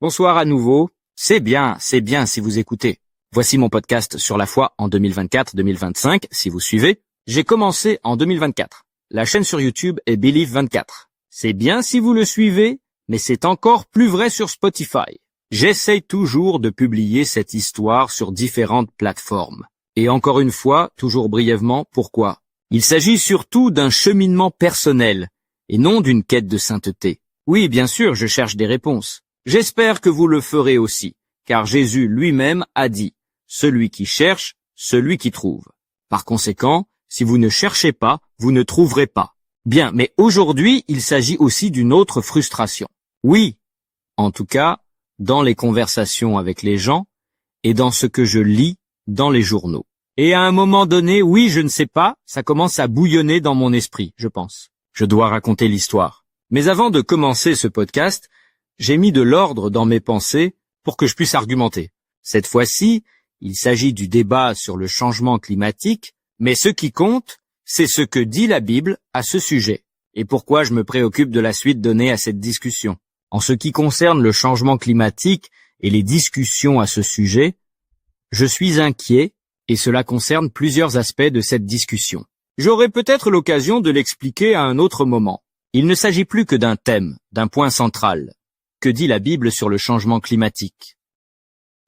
Bonsoir à nouveau. C'est bien si vous écoutez. Voici mon podcast sur la foi en 2024-2025, si vous suivez. J'ai commencé en 2024. La chaîne sur YouTube est Believe24. C'est bien si vous le suivez, mais c'est encore plus vrai sur Spotify. J'essaye toujours de publier cette histoire sur différentes plateformes. Et encore une fois, toujours brièvement, pourquoi ? Il s'agit surtout d'un cheminement personnel, et non d'une quête de sainteté. Oui, bien sûr, je cherche des réponses. J'espère que vous le ferez aussi, car Jésus lui-même a dit « Celui qui cherche, celui qui trouve ». Par conséquent, si vous ne cherchez pas, vous ne trouverez pas. Bien, mais aujourd'hui, il s'agit aussi d'une autre frustration. Oui, en tout cas, dans les conversations avec les gens et dans ce que je lis dans les journaux. Et à un moment donné, oui, je ne sais pas, ça commence à bouillonner dans mon esprit, je pense. Je dois raconter l'histoire. Mais avant de commencer ce podcast, j'ai mis de l'ordre dans mes pensées pour que je puisse argumenter. Cette fois-ci, il s'agit du débat sur le changement climatique, mais ce qui compte, c'est ce que dit la Bible à ce sujet. Et pourquoi je me préoccupe de la suite donnée à cette discussion. En ce qui concerne le changement climatique et les discussions à ce sujet, je suis inquiet et cela concerne plusieurs aspects de cette discussion. J'aurai peut-être l'occasion de l'expliquer à un autre moment. Il ne s'agit plus que d'un thème, d'un point central. Que dit la Bible sur le changement climatique ?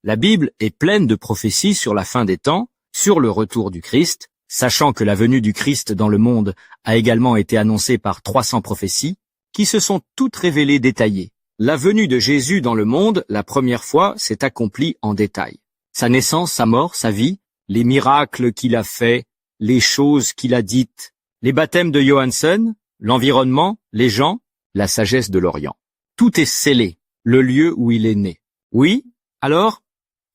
La Bible est pleine de prophéties sur la fin des temps, sur le retour du Christ, sachant que la venue du Christ dans le monde a également été annoncée par 300 prophéties, qui se sont toutes révélées détaillées. La venue de Jésus dans le monde, la première fois, s'est accomplie en détail. Sa naissance, sa mort, sa vie, les miracles qu'il a faits, les choses qu'il a dites, les baptêmes de Johansen, l'environnement, les gens, la sagesse de l'Orient. Tout est scellé, le lieu où il est né. Oui, alors,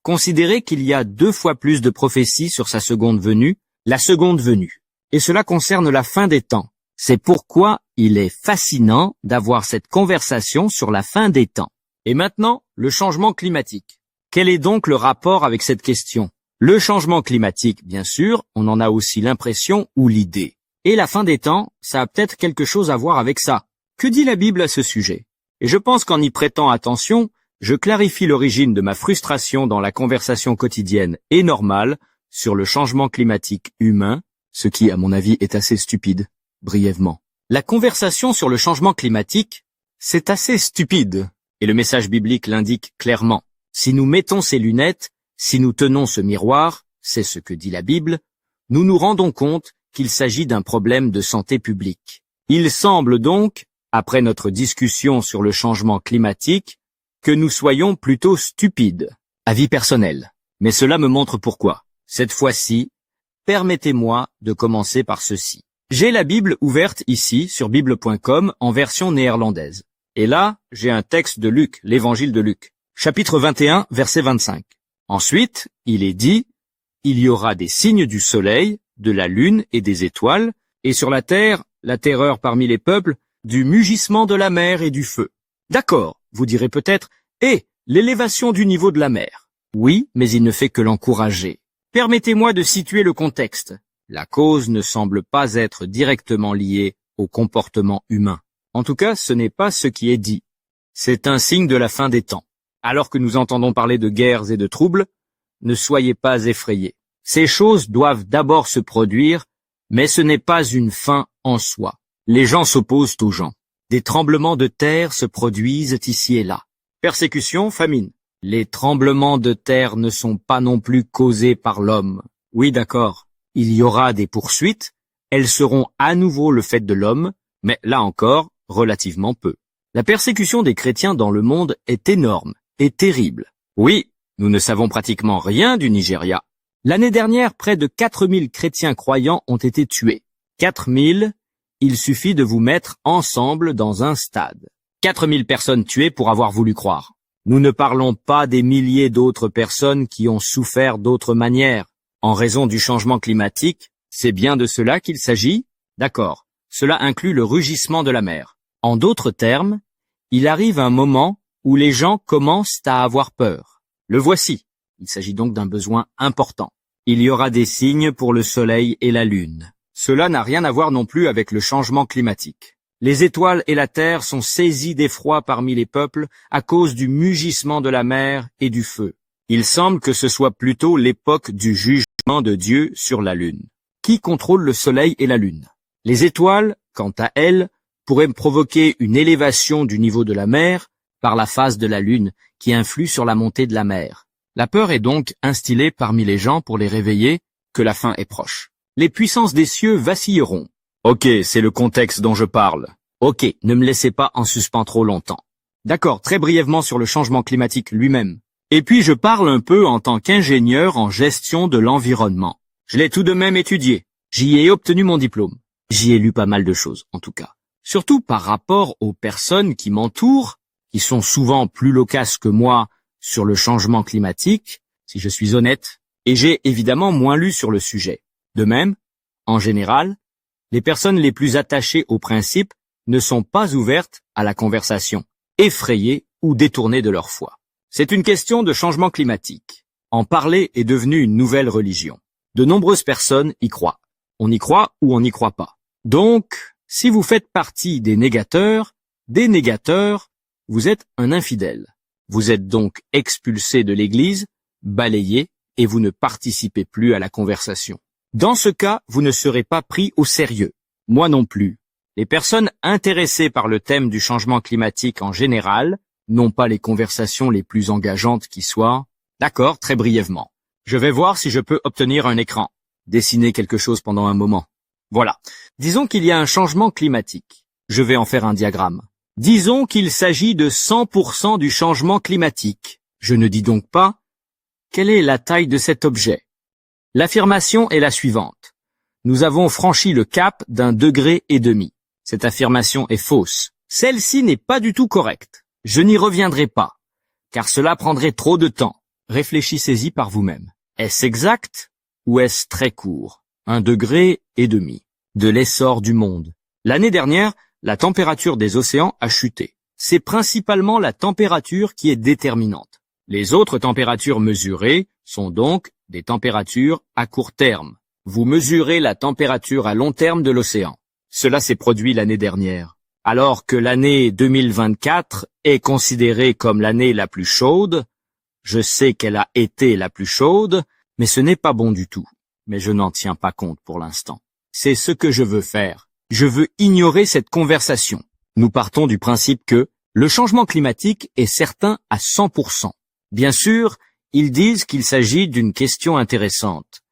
considérez qu'il y a 2 fois plus de prophéties sur sa seconde venue, la seconde venue. Et cela concerne la fin des temps. C'est pourquoi il est fascinant d'avoir cette conversation sur la fin des temps. Et maintenant, le changement climatique. Quel est donc le rapport avec cette question ? Le changement climatique, bien sûr, on en a aussi l'impression ou l'idée. Et la fin des temps, ça a peut-être quelque chose à voir avec ça. Que dit la Bible à ce sujet ? Et je pense qu'en y prêtant attention, je clarifie l'origine de ma frustration dans la conversation quotidienne et normale sur le changement climatique humain, ce qui, à mon avis, est assez stupide, brièvement. La conversation sur le changement climatique, c'est assez stupide, et le message biblique l'indique clairement. Si nous mettons ces lunettes, si nous tenons ce miroir, c'est ce que dit la Bible, nous nous rendons compte qu'il s'agit d'un problème de santé publique. Il semble donc, après notre discussion sur le changement climatique, que nous soyons plutôt stupides, avis personnel. Mais cela me montre pourquoi. Cette fois-ci, permettez-moi de commencer par ceci. J'ai la Bible ouverte ici, sur bible.com, en version néerlandaise. Et là, j'ai un texte de Luc, l'évangile de Luc, chapitre 21, verset 25. Ensuite, il est dit, « Il y aura des signes du soleil, de la lune et des étoiles, et sur la terre, la terreur parmi les peuples, du mugissement de la mer et du feu. » D'accord, vous direz peut-être, l'élévation du niveau de la mer. Oui, mais il ne fait que l'encourager. Permettez-moi de situer le contexte. La cause ne semble pas être directement liée au comportement humain. En tout cas, ce n'est pas ce qui est dit. C'est un signe de la fin des temps. Alors que nous entendons parler de guerres et de troubles, ne soyez pas effrayés. Ces choses doivent d'abord se produire, mais ce n'est pas une fin en soi. Les gens s'opposent aux gens. Des tremblements de terre se produisent ici et là. Persécution, famine. Les tremblements de terre ne sont pas non plus causés par l'homme. Oui, d'accord. Il y aura des poursuites. Elles seront à nouveau le fait de l'homme, mais là encore, relativement peu. La persécution des chrétiens dans le monde est énorme et terrible. Oui, nous ne savons pratiquement rien du Nigeria. L'année dernière, près de 4000 chrétiens croyants ont été tués. 4000, il suffit de vous mettre ensemble dans un stade. 4000 personnes tuées pour avoir voulu croire. Nous ne parlons pas des milliers d'autres personnes qui ont souffert d'autres manières. En raison du changement climatique, c'est bien de cela qu'il s'agit ? D'accord. Cela inclut le rugissement de la mer. En d'autres termes, il arrive un moment où les gens commencent à avoir peur. Le voici. Il s'agit donc d'un besoin important. Il y aura des signes pour le soleil et la lune. Cela n'a rien à voir non plus avec le changement climatique. Les étoiles et la terre sont saisies d'effroi parmi les peuples à cause du mugissement de la mer et du feu. Il semble que ce soit plutôt l'époque du jugement de Dieu sur la lune. Qui contrôle le soleil et la lune? Les étoiles, quant à elles, pourraient provoquer une élévation du niveau de la mer par la phase de la lune qui influe sur la montée de la mer. La peur est donc instillée parmi les gens pour les réveiller que la fin est proche. Les puissances des cieux vacilleront. Ok, c'est le contexte dont je parle. Ok, ne me laissez pas en suspens trop longtemps. D'accord, très brièvement sur le changement climatique lui-même. Et puis je parle un peu en tant qu'ingénieur en gestion de l'environnement. Je l'ai tout de même étudié. J'y ai obtenu mon diplôme. J'y ai lu pas mal de choses, en tout cas. Surtout par rapport aux personnes qui m'entourent, qui sont souvent plus loquaces que moi sur le changement climatique, si je suis honnête, et j'ai évidemment moins lu sur le sujet. De même, en général, les personnes les plus attachées aux principes ne sont pas ouvertes à la conversation, effrayées ou détournées de leur foi. C'est une question de changement climatique. En parler est devenu une nouvelle religion. De nombreuses personnes y croient. On y croit ou on n'y croit pas. Donc, si vous faites partie des négateurs, vous êtes un infidèle. Vous êtes donc expulsé de l'Église, balayé, et vous ne participez plus à la conversation. Dans ce cas, vous ne serez pas pris au sérieux. Moi non plus. Les personnes intéressées par le thème du changement climatique en général n'ont pas les conversations les plus engageantes qui soient. D'accord, très brièvement. Je vais voir si je peux obtenir un écran. Dessiner quelque chose pendant un moment. Voilà. Disons qu'il y a un changement climatique. Je vais en faire un diagramme. Disons qu'il s'agit de 100% du changement climatique. Je ne dis donc pas quelle est la taille de cet objet. L'affirmation est la suivante. Nous avons franchi le cap d'1,5 degré. Cette affirmation est fausse. Celle-ci n'est pas du tout correcte. Je n'y reviendrai pas, car cela prendrait trop de temps. Réfléchissez-y par vous-même. Est-ce exact ou est-ce très court? 1,5 degré de l'essor du monde. L'année dernière, la température des océans a chuté. C'est principalement la température qui est déterminante. Les autres températures mesurées sont donc des températures à court terme. Vous mesurez la température à long terme de l'océan. Cela s'est produit l'année dernière. Alors que l'année 2024 est considérée comme l'année la plus chaude, je sais qu'elle a été la plus chaude, mais ce n'est pas bon du tout. Mais je n'en tiens pas compte pour l'instant. C'est ce que je veux faire. Je veux ignorer cette conversation. Nous partons du principe que le changement climatique est certain à 100%. Bien sûr, ils disent qu'il s'agit d'une question intéressante.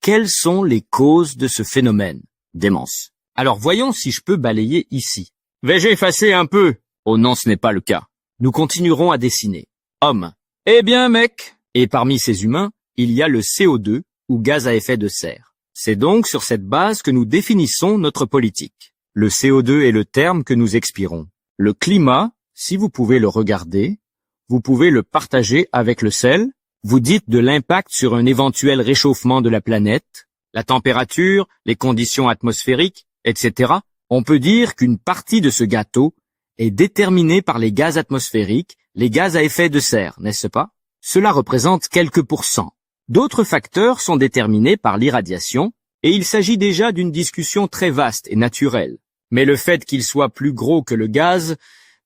Quelles sont les causes de ce phénomène? Démence. Alors voyons si je peux balayer ici. Vais-je effacer un peu? Oh non, ce n'est pas le cas. Nous continuerons à dessiner. Homme. Eh bien, mec. Et parmi ces humains, il y a le CO2, ou gaz à effet de serre. C'est donc sur cette base que nous définissons notre politique. Le CO2 est le terme que nous expirons. Le climat, si vous pouvez le regarder, vous pouvez le partager avec le sel. Vous dites de l'impact sur un éventuel réchauffement de la planète, la température, les conditions atmosphériques, etc. On peut dire qu'une partie de ce gâteau est déterminée par les gaz atmosphériques, les gaz à effet de serre, n'est-ce pas? Cela représente quelques pourcents. D'autres facteurs sont déterminés par l'irradiation, et il s'agit déjà d'une discussion très vaste et naturelle. Mais le fait qu'il soit plus gros que le gaz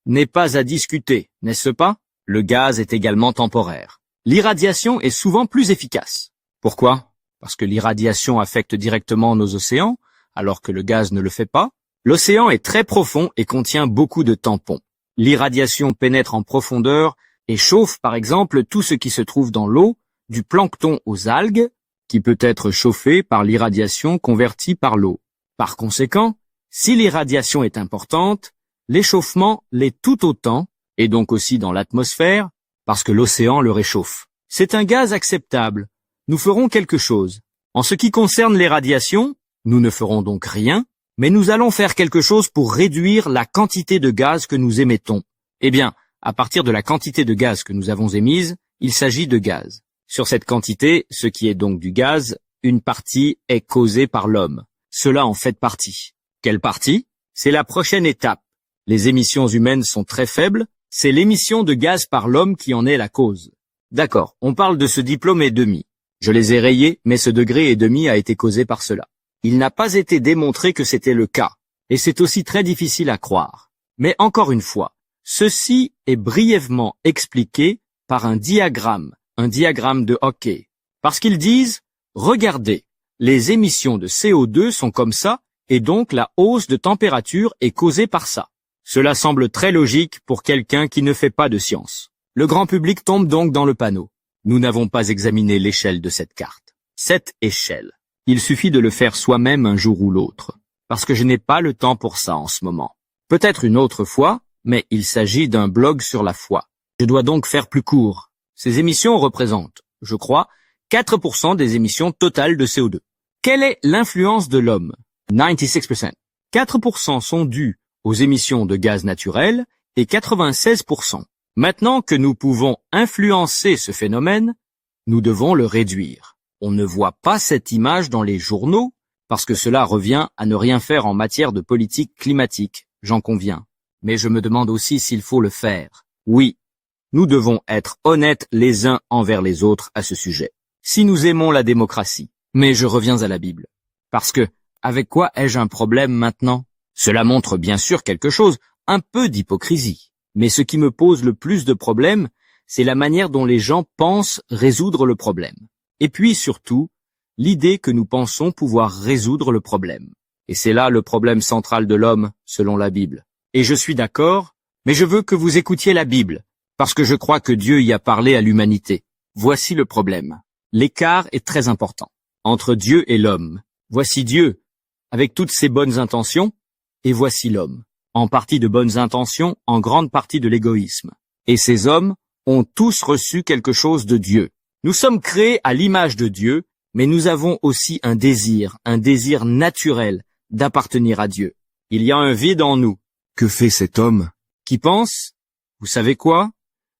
n'est pas à discuter, n'est-ce pas? Le gaz est également temporaire. L'irradiation est souvent plus efficace. Pourquoi? Parce que l'irradiation affecte directement nos océans, alors que le gaz ne le fait pas. L'océan est très profond et contient beaucoup de tampons. L'irradiation pénètre en profondeur et chauffe par exemple tout ce qui se trouve dans l'eau, du plancton aux algues, qui peut être chauffé par l'irradiation convertie par l'eau. Par conséquent, si l'irradiation est importante, l'échauffement l'est tout autant, et donc aussi dans l'atmosphère, parce que l'océan le réchauffe. C'est un gaz acceptable. Nous ferons quelque chose. En ce qui concerne les radiations, nous ne ferons donc rien, mais nous allons faire quelque chose pour réduire la quantité de gaz que nous émettons. Eh bien, à partir de la quantité de gaz que nous avons émise, il s'agit de gaz. Sur cette quantité, ce qui est donc du gaz, une partie est causée par l'homme. Cela en fait partie. Quelle partie? C'est la prochaine étape. Les émissions humaines sont très faibles, c'est l'émission de gaz par l'homme qui en est la cause. D'accord, on parle de ce diplôme et demi. Je les ai rayés, mais ce degré et demi a été causé par cela. Il n'a pas été démontré que c'était le cas. et c'est aussi très difficile à croire. Mais encore une fois, ceci est brièvement expliqué par un diagramme de hockey. Parce qu'ils disent, regardez, les émissions de CO2 sont comme ça, et donc la hausse de température est causée par ça. Cela semble très logique pour quelqu'un qui ne fait pas de science. Le grand public tombe donc dans le panneau. Nous n'avons pas examiné l'échelle de cette carte. Cette échelle. Il suffit de le faire soi-même un jour ou l'autre. Parce que je n'ai pas le temps pour ça en ce moment. Peut-être une autre fois, mais il s'agit d'un blog sur la foi. Je dois donc faire plus court. Ces émissions représentent, je crois, 4% des émissions totales de CO2. Quelle est l'influence de l'homme? 96%. 4% sont dus aux émissions de gaz naturel et 96%. Maintenant que nous pouvons influencer ce phénomène, nous devons le réduire. On ne voit pas cette image dans les journaux parce que cela revient à ne rien faire en matière de politique climatique, j'en conviens. Mais je me demande aussi s'il faut le faire. Oui, nous devons être honnêtes les uns envers les autres à ce sujet. Si nous aimons la démocratie, mais je reviens à la Bible. Parce que, avec quoi ai-je un problème maintenant? Cela montre bien sûr quelque chose, un peu d'hypocrisie. Mais ce qui me pose le plus de problèmes, c'est la manière dont les gens pensent résoudre le problème. Et puis surtout, l'idée que nous pensons pouvoir résoudre le problème. Et c'est là le problème central de l'homme, selon la Bible. Et je suis d'accord, mais je veux que vous écoutiez la Bible, parce que je crois que Dieu y a parlé à l'humanité. Voici le problème. L'écart est très important entre Dieu et l'homme. Voici Dieu, avec toutes ses bonnes intentions, et voici l'homme, en partie de bonnes intentions, en grande partie de l'égoïsme. Et ces hommes ont tous reçu quelque chose de Dieu. Nous sommes créés à l'image de Dieu, mais nous avons aussi un désir naturel d'appartenir à Dieu. Il y a un vide en nous. Que fait cet homme qui pense, vous savez quoi?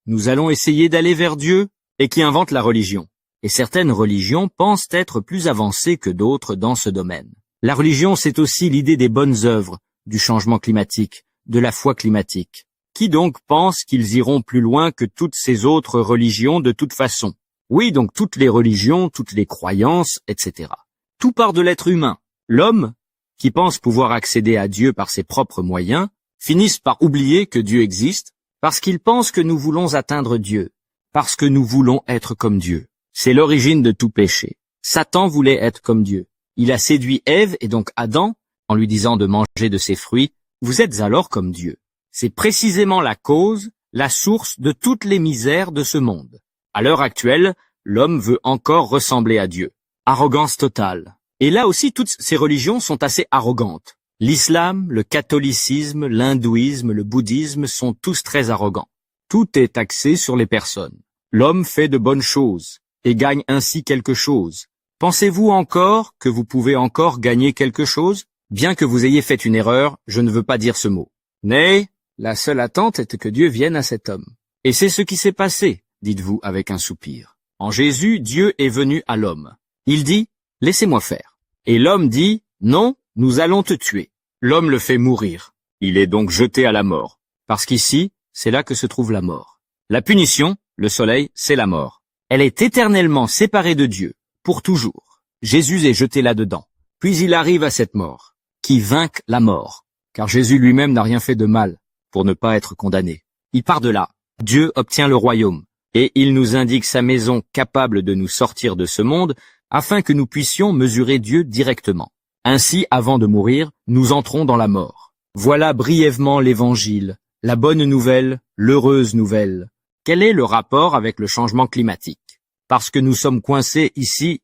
Nous allons essayer d'aller vers Dieu et qui invente la religion. Et certaines religions pensent être plus avancées que d'autres dans ce domaine. La religion, c'est aussi l'idée des bonnes œuvres, du changement climatique, de la foi climatique. Qui donc pense qu'ils iront plus loin que toutes ces autres religions de toute façon? Oui, donc toutes les religions, toutes les croyances, etc. Tout part de l'être humain. L'homme, qui pense pouvoir accéder à Dieu par ses propres moyens, finissent par oublier que Dieu existe, parce qu'ils pensent que nous voulons atteindre Dieu, parce que nous voulons être comme Dieu. C'est l'origine de tout péché. Satan voulait être comme Dieu. Il a séduit Ève et donc Adam, en lui disant de manger de ses fruits. Vous êtes alors comme Dieu. C'est précisément la cause, la source de toutes les misères de ce monde. À l'heure actuelle, l'homme veut encore ressembler à Dieu. Arrogance totale. Et là aussi, toutes ces religions sont assez arrogantes. L'islam, le catholicisme, l'hindouisme, le bouddhisme sont tous très arrogants. Tout est axé sur les personnes. L'homme fait de bonnes choses et gagne ainsi quelque chose. Pensez-vous encore que vous pouvez encore gagner quelque chose? Bien que vous ayez fait une erreur, je ne veux pas dire ce mot. Mais la seule attente est que Dieu vienne à cet homme. Et c'est ce qui s'est passé, dites-vous avec un soupir. En Jésus, Dieu est venu à l'homme. Il dit, laissez-moi faire. Et l'homme dit, non, nous allons te tuer. L'homme le fait mourir. Il est donc jeté à la mort. Parce qu'ici, c'est là que se trouve la mort. La punition, le soleil, c'est la mort. Elle est éternellement séparée de Dieu, pour toujours. Jésus est jeté là-dedans. Puis il arrive à cette mort, qui vainque la mort. Car Jésus lui-même n'a rien fait de mal, pour ne pas être condamné. Il part de là. Dieu obtient le royaume. Et il nous indique sa maison capable de nous sortir de ce monde, afin que nous puissions mesurer Dieu directement. Ainsi, avant de mourir, nous entrons dans la mort. Voilà brièvement l'évangile, la bonne nouvelle, l'heureuse nouvelle. Quel est le rapport avec le changement climatique? Parce que nous sommes coincés ici.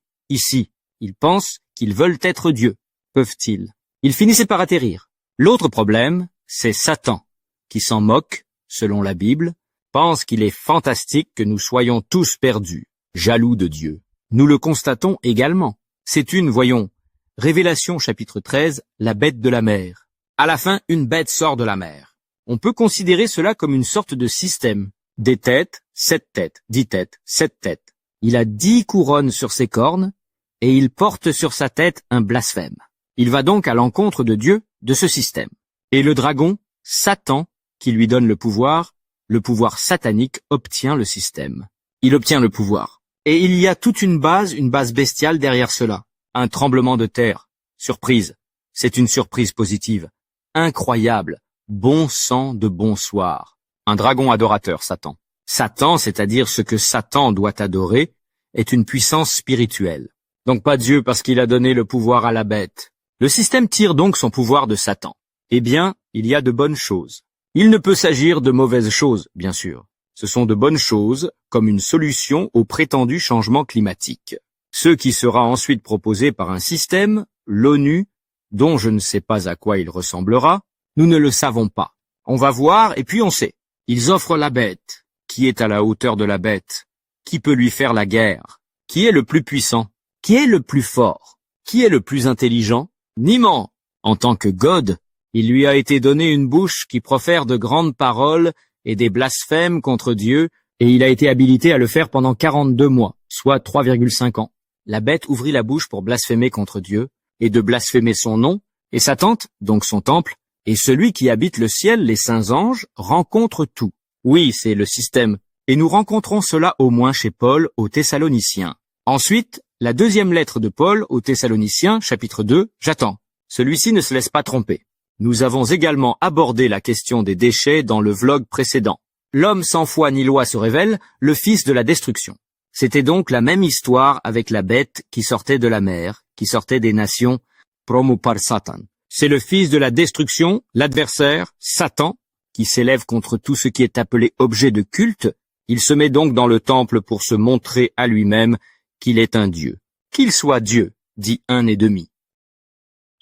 Ils pensent qu'ils veulent être Dieu. Peuvent-ils? Ils finissaient par atterrir. L'autre problème, c'est Satan, qui s'en moque, selon la Bible, pense qu'il est fantastique que nous soyons tous perdus, jaloux de Dieu. Nous le constatons également. C'est voyons, Révélation chapitre 13, la bête de la mer. À la fin, une bête sort de la mer. On peut considérer cela comme une sorte de système. Des têtes, 7 têtes, 10 têtes, 7 têtes. Il a 10 couronnes sur ses cornes, et il porte sur sa tête un blasphème. Il va donc à l'encontre de Dieu, de ce système. Et le dragon, Satan, qui lui donne le pouvoir satanique obtient le système. Il obtient le pouvoir. Et il y a toute une base bestiale derrière cela. Un tremblement de terre. Surprise. C'est une surprise positive. incroyable. Bon sang de bonsoir. Un dragon adorateur, Satan. Satan, c'est-à-dire ce que Satan doit adorer, est une puissance spirituelle. Donc pas Dieu parce qu'il a donné le pouvoir à la bête. Le système tire donc son pouvoir de Satan. Eh bien, il y a de bonnes choses. Il ne peut s'agir de mauvaises choses, bien sûr. Ce sont de bonnes choses, comme une solution au prétendu changement climatique. Ce qui sera ensuite proposé par un système, l'ONU, dont je ne sais pas à quoi il ressemblera, nous ne le savons pas. On va voir et puis on sait. Ils offrent la bête. Qui est à la hauteur de la bête? Qui peut lui faire la guerre? Qui est le plus puissant? Qui est le plus fort? Qui est le plus intelligent? Niman. En tant que God, il lui a été donné une bouche qui profère de grandes paroles et des blasphèmes contre Dieu, et il a été habilité à le faire pendant 42 mois, soit 3,5 ans. La bête ouvrit la bouche pour blasphémer contre Dieu, et de blasphémer son nom, et sa tente, donc son temple, et celui qui habite le ciel, les saints anges, rencontrent tout. Oui, c'est le système, et nous rencontrons cela au moins chez Paul aux Thessaloniciens. Ensuite, la deuxième lettre de Paul aux Thessaloniciens, chapitre 2, j'attends. Celui-ci ne se laisse pas tromper. Nous avons également abordé la question des déchets dans le vlog précédent. L'homme sans foi ni loi se révèle, le fils de la destruction. C'était donc la même histoire avec la bête qui sortait de la mer, qui sortait des nations, promu par Satan. C'est le fils de la destruction, l'adversaire, Satan, qui s'élève contre tout ce qui est appelé objet de culte. Il se met donc dans le temple pour se montrer à lui-même qu'il est un Dieu. Qu'il soit Dieu, dit 1,5.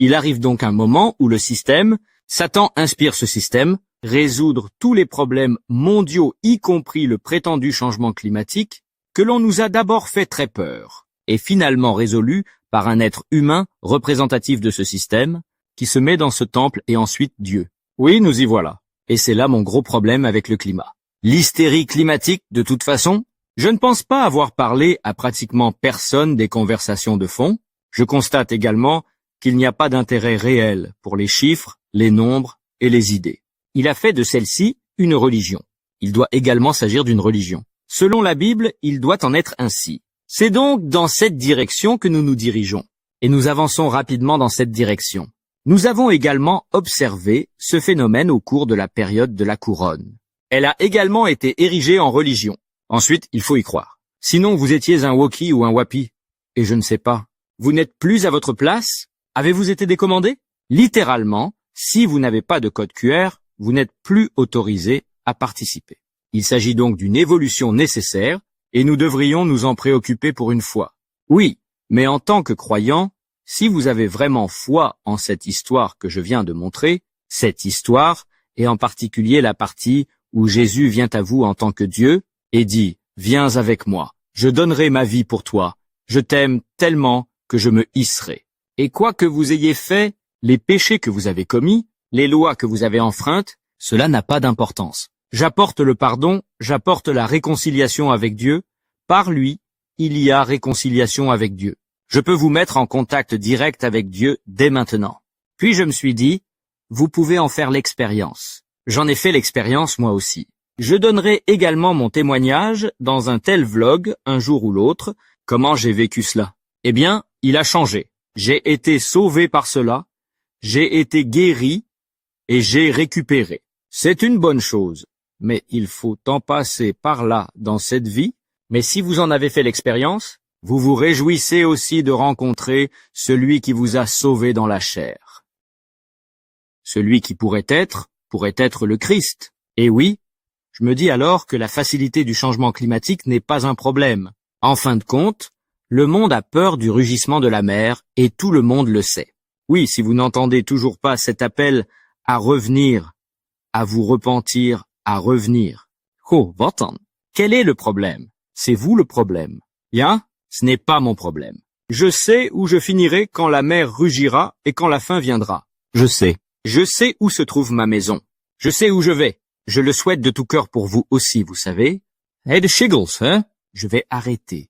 Il arrive donc un moment où le système, Satan inspire ce système, résoudre tous les problèmes mondiaux, y compris le prétendu changement climatique, que l'on nous a d'abord fait très peur, et finalement résolu par un être humain représentatif de ce système, qui se met dans ce temple et ensuite Dieu. Oui, nous y voilà. Et c'est là mon gros problème avec le climat. L'hystérie climatique, de toute façon, je ne pense pas avoir parlé à pratiquement personne des conversations de fond. Je constate également qu'il n'y a pas d'intérêt réel pour les chiffres, les nombres et les idées. Il a fait de celle-ci une religion. Il doit également s'agir d'une religion. Selon la Bible, il doit en être ainsi. C'est donc dans cette direction que nous nous dirigeons. Et nous avançons rapidement dans cette direction. Nous avons également observé ce phénomène au cours de la période de la couronne. Elle a également été érigée en religion. Ensuite, il faut y croire. Sinon, vous étiez un Wookie ou un Wapi. Et je ne sais pas. Vous n'êtes plus à votre place? Avez-vous été décommandé? Littéralement, si vous n'avez pas de code QR, vous n'êtes plus autorisé à participer. Il s'agit donc d'une évolution nécessaire, et nous devrions nous en préoccuper pour une fois. Oui, mais en tant que croyant, si vous avez vraiment foi en cette histoire que je viens de montrer, cette histoire, et en particulier la partie où Jésus vient à vous en tant que Dieu, et dit « Viens avec moi, je donnerai ma vie pour toi, je t'aime tellement que je me hisserai. » Et quoi que vous ayez fait, les péchés que vous avez commis, les lois que vous avez enfreintes, cela n'a pas d'importance. J'apporte le pardon, j'apporte la réconciliation avec Dieu. Par lui, il y a réconciliation avec Dieu. Je peux vous mettre en contact direct avec Dieu dès maintenant. Puis je me suis dit, vous pouvez en faire l'expérience. J'en ai fait l'expérience moi aussi. Je donnerai également mon témoignage dans un tel vlog, un jour ou l'autre, comment j'ai vécu cela. Eh bien, il a changé. J'ai été sauvé par cela, j'ai été guéri et j'ai récupéré. C'est une bonne chose, mais il faut en passer par là dans cette vie. Mais si vous en avez fait l'expérience, vous vous réjouissez aussi de rencontrer celui qui vous a sauvé dans la chair. Celui qui pourrait être le Christ. Et oui, je me dis alors que la facilité du changement climatique n'est pas un problème. En fin de compte, le monde a peur du rugissement de la mer et tout le monde le sait. Oui, si vous n'entendez toujours pas cet appel à revenir, à vous repentir, à revenir. Oh, wat dan? Quel est le problème? C'est vous le problème. Ja, ce n'est pas mon problème. Je sais où je finirai quand la mer rugira et quand la fin viendra. Je sais. Je sais où se trouve ma maison. Je sais où je vais. Je le souhaite de tout cœur pour vous aussi, vous savez. Hey, de Shiggles, hein? Je vais arrêter.